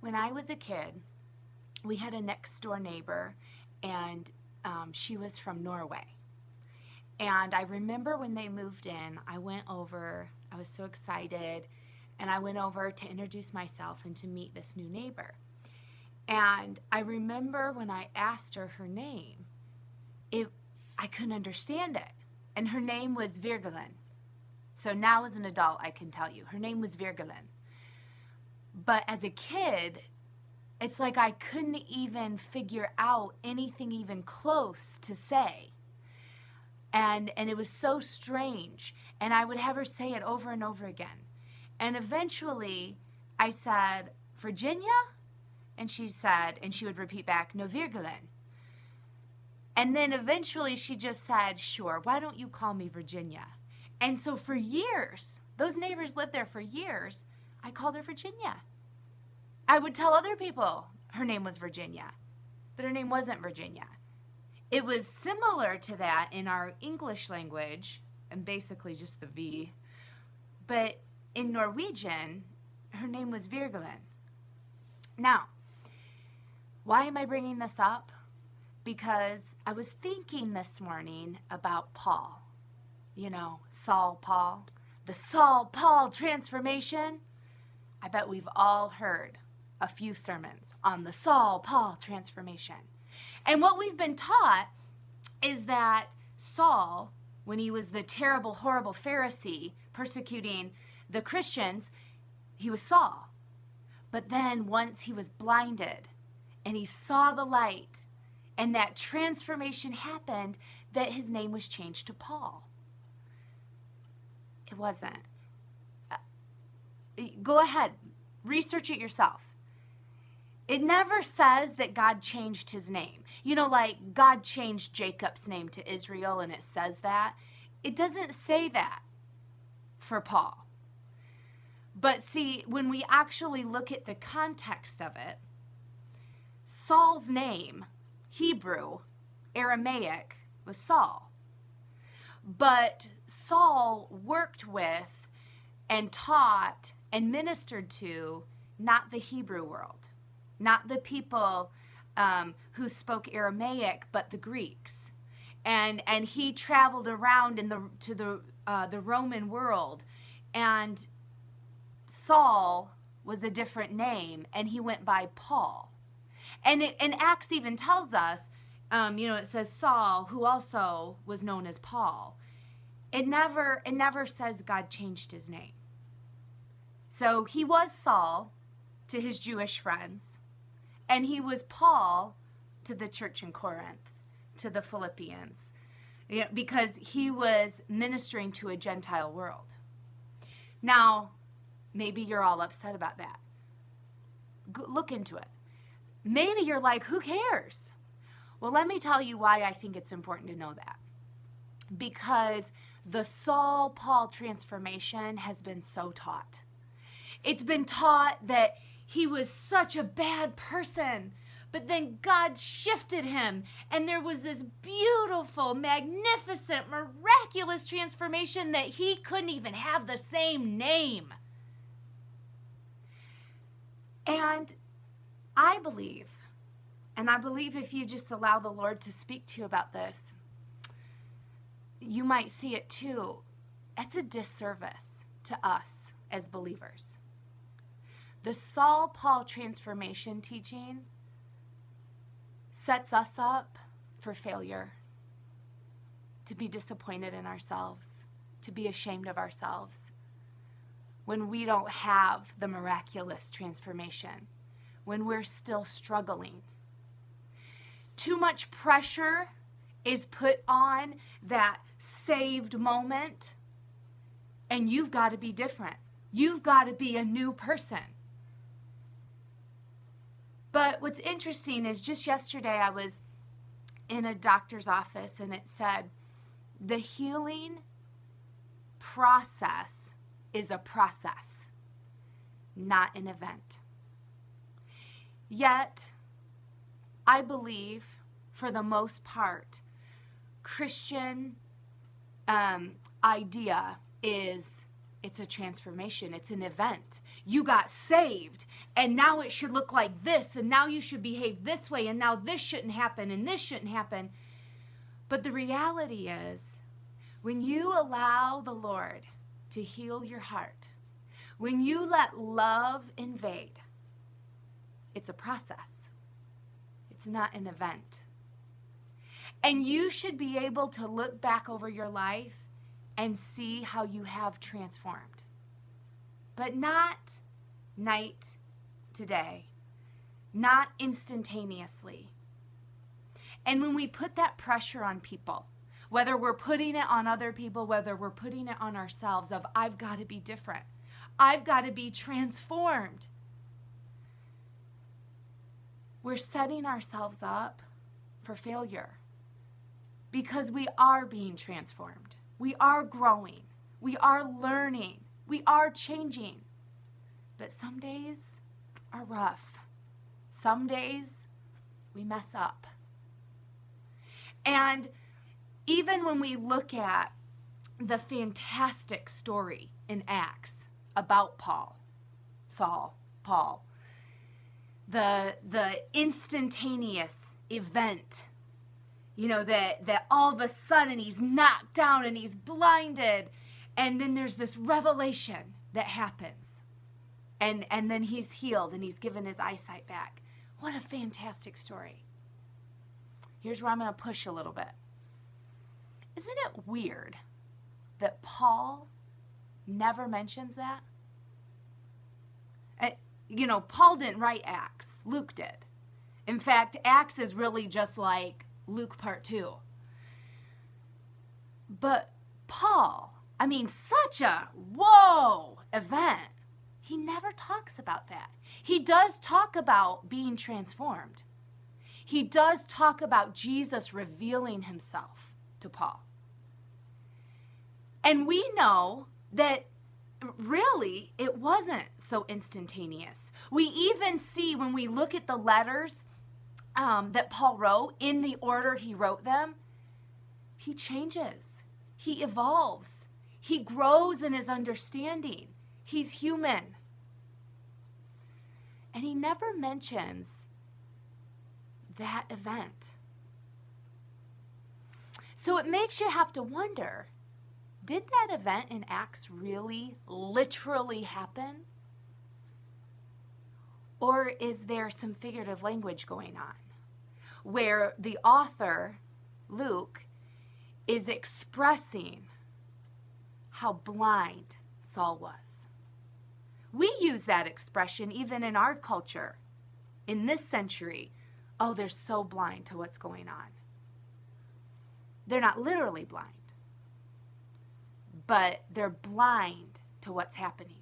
When I was a kid, we had a next door neighbor, and she was from Norway. And I remember when they moved in, I went over, I was so excited, and I went over to introduce myself and to meet this new neighbor. And I remember when I asked her her name, I couldn't understand it. And her name was Virgulin. So now as an adult, I can tell you, her name was Virgulin. But as a kid, it's like I couldn't even figure out anything even close to say. And it was so strange. And I would have her say it over and over again. And eventually I said, Virginia? And she would repeat back, no, Virgulin. And then eventually she just said, sure, why don't you call me Virginia? And so for years, those neighbors lived there for years, I called her Virginia. I would tell other people her name was Virginia, but her name wasn't Virginia. It was similar to that in our English language, and basically just the V, but in Norwegian, her name was Virgulin. Now, why am I bringing this up? Because I was thinking this morning about Paul. You know, Saul, Paul. The Saul, Paul transformation. I bet we've all heard a few sermons on the Saul, Paul transformation. And what we've been taught is that Saul, when he was the terrible, horrible Pharisee persecuting the Christians, he was Saul. But then once he was blinded and he saw the light and that transformation happened, that his name was changed to Paul. It wasn't. Go ahead, research it yourself. It never says that God changed his name. You know, like God changed Jacob's name to Israel and it says that. It doesn't say that for Paul. But see, when we actually look at the context of it, Saul's name, Hebrew, Aramaic, was Saul. But Saul worked with and taught and ministered to not the Hebrew world, not the people who spoke Aramaic, but the Greeks. And he traveled around to the Roman world, and Saul was a different name, and he went by Paul. And Acts even tells us, it says Saul, who also was known as Paul. It never says God changed his name. So he was Saul to his Jewish friends, and he was Paul to the church in Corinth, to the Philippians, because he was ministering to a Gentile world. Now, maybe you're all upset about that. Look into it. Maybe you're like, who cares? Well, let me tell you why I think it's important to know that. Because the Saul-Paul transformation has been so taught. It's been taught that he was such a bad person, but then God shifted him, and there was this beautiful, magnificent, miraculous transformation that he couldn't even have the same name. And I believe if you just allow the Lord to speak to you about this, you might see it too. That's a disservice to us as believers. The Saul-Paul transformation teaching sets us up for failure, to be disappointed in ourselves, to be ashamed of ourselves when we don't have the miraculous transformation, when we're still struggling. Too much pressure is put on that saved moment, and you've got to be different. You've got to be a new person. But what's interesting is just yesterday I was in a doctor's office, and it said the healing process is a process, not an event. Yet, I believe, for the most part, Christian idea is it's a transformation. It's an event. You got saved, and now it should look like this, and now you should behave this way, and now this shouldn't happen, and this shouldn't happen. But the reality is, when you allow the Lord to heal your heart, when you let love invade, it's a process. It's not an event. And you should be able to look back over your life and see how you have transformed. But not night to day, not instantaneously. And when we put that pressure on people, whether we're putting it on other people, whether we're putting it on ourselves of, I've got to be different, I've got to be transformed, we're setting ourselves up for failure, because we are being transformed. We are growing. We are learning. We are changing. But some days are rough. Some days we mess up. And even when we look at the fantastic story in Acts about Saul, the instantaneous event, that all of a sudden he's knocked down and he's blinded, and then there's this revelation that happens, and then he's healed and he's given his eyesight back. What a fantastic story. Here's where I'm going to push a little bit. Isn't it weird that Paul never mentions that? Paul didn't write Acts. Luke did. In fact, Acts is really just like Luke part 2. But Paul, such a whoa event. He never talks about that. He does talk about being transformed. He does talk about Jesus revealing himself to Paul. And we know that really it wasn't so instantaneous. We even see when we look at the letters that Paul wrote, in the order he wrote them, he changes. He evolves. He grows in his understanding. He's human. And he never mentions that event. So it makes you have to wonder, did that event in Acts really, literally happen? Or is there some figurative language going on where the author, Luke, is expressing how blind Saul was? We use that expression even in our culture, in this century. Oh, they're so blind to what's going on. They're not literally blind, but they're blind to what's happening.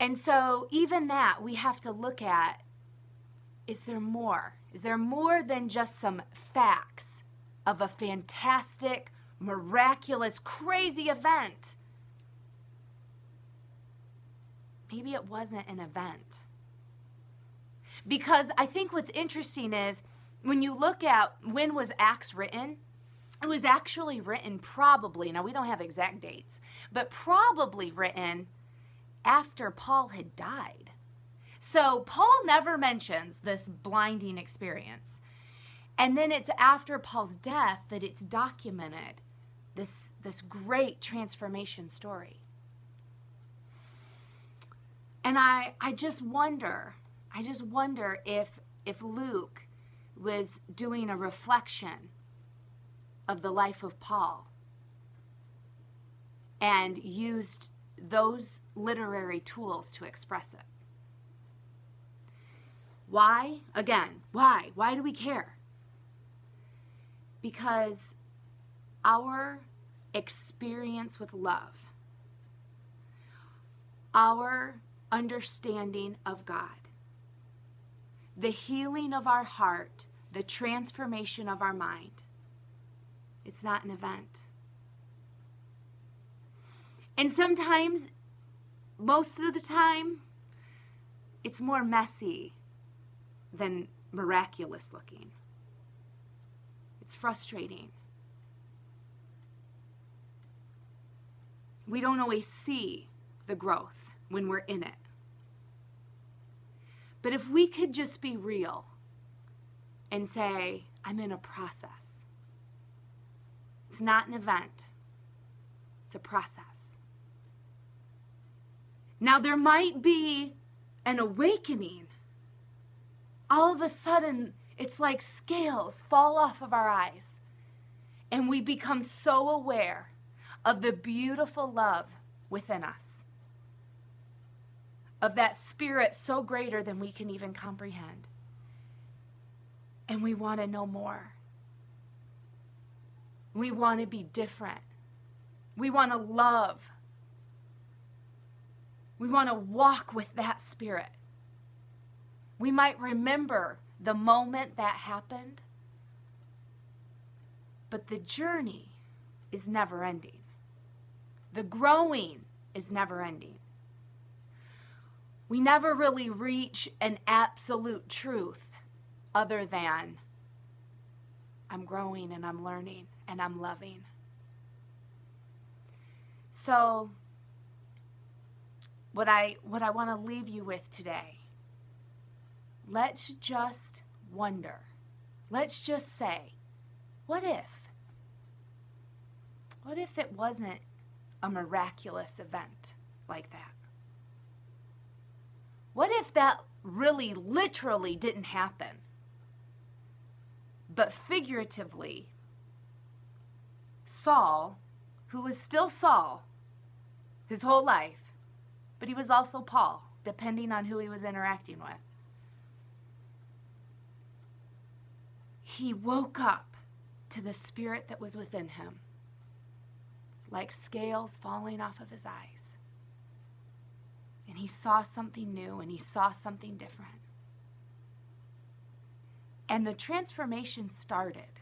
And so even that we have to look at, is there more? Is there more than just some facts of a fantastic, miraculous, crazy event? Maybe it wasn't an event. Because I think what's interesting is when you look at when was Acts written, it was actually written probably, now we don't have exact dates, but probably written after Paul had died. So Paul never mentions this blinding experience. And then it's after Paul's death that it's documented, this great transformation story. And I just wonder if Luke was doing a reflection of the life of Paul and used those literary tools to express it. Why? Again, why? Why do we care? Because our experience with love, our understanding of God, the healing of our heart, the transformation of our mind, it's not an event. And sometimes, most of the time, it's more messy than miraculous looking. It's frustrating. We don't always see the growth when we're in it. But if we could just be real and say, I'm in a process. It's not an event. It's a process. Now there might be an awakening. All of a sudden, it's like scales fall off of our eyes. And we become so aware of the beautiful love within us. Of that spirit so greater than we can even comprehend. And we want to know more. We want to be different. We want to love. We want to walk with that spirit. We might remember the moment that happened, but the journey is never ending. The growing is never ending. We never really reach an absolute truth other than I'm growing and I'm learning and I'm loving. So what I want to leave you with today, let's just wonder. Let's just say, what if? What if it wasn't a miraculous event like that? What if that really literally didn't happen? But figuratively, Saul, who was still Saul his whole life, but he was also Paul, depending on who he was interacting with. He woke up to the spirit that was within him, like scales falling off of his eyes. And he saw something new and he saw something different. And the transformation started,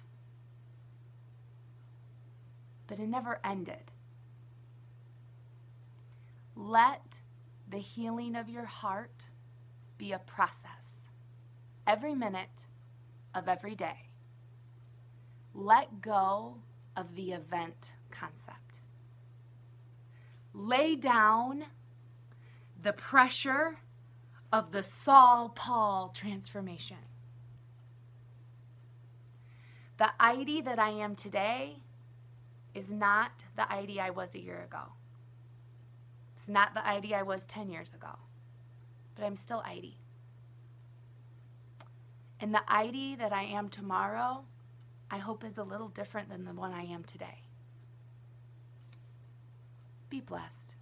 but it never ended. Let the healing of your heart be a process. Every minute of every day. Let go of the event concept. Lay down the pressure of the Saul-Paul transformation. The Heidi that I am today is not the Heidi I was a year ago. It's not the Heidi I was 10 years ago. But I'm still Heidi. And the Heidi that I am tomorrow, I hope is a little different than the one I am today. Be blessed.